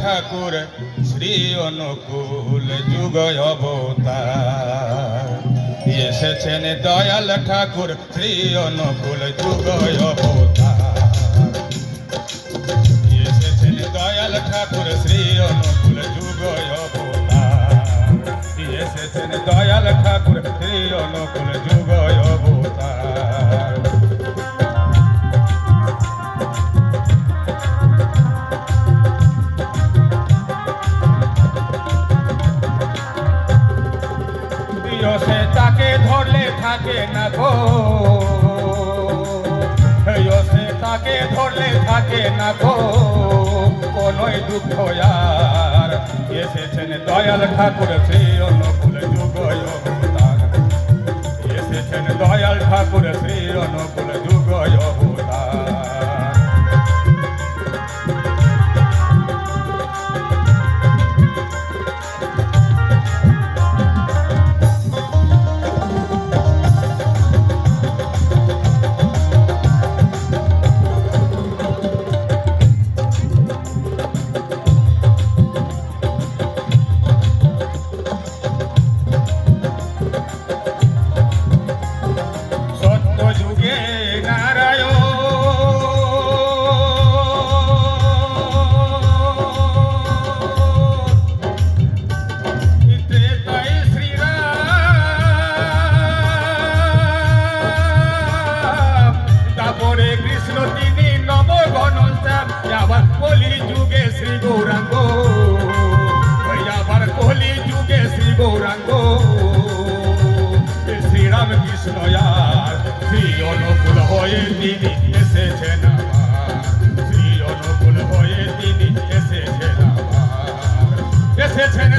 ঠাকুর শ্রী অনুকূল যুগ অবতার এসেছেন দয়াল ঠাকুর শ্রী অনুকূল যুগ অবতার এসেছেন দয়াল ঠাকুর শ্রী অনুকূল যুগ অবতার এসেছেন দয়াল ঠাকুর শ্রী অনুকূল যুগ অবতার সে তাকে ধরলে থাকে না গো সে তাকে ধরলে থাকে না গো কোনোই দুঃখ আর এসেছেন দয়াল ঠাকুর শ্রী অনুকূল যুগ অবতার এসেছেন দয়াল ঠাকুর শ্রী অনুকূল যুগ অবতার কলি যুগে শ্রী গৌরাঙ্গ আবার কলি যুগে শ্রী গৌরাঙ্গ শ্রীরাম কৃষ্ণ শ্রী অনুকূল হয়ে তিনি এসেছেন শ্রী অনুকূল হয়ে তিনি এসেছেন এসেছেন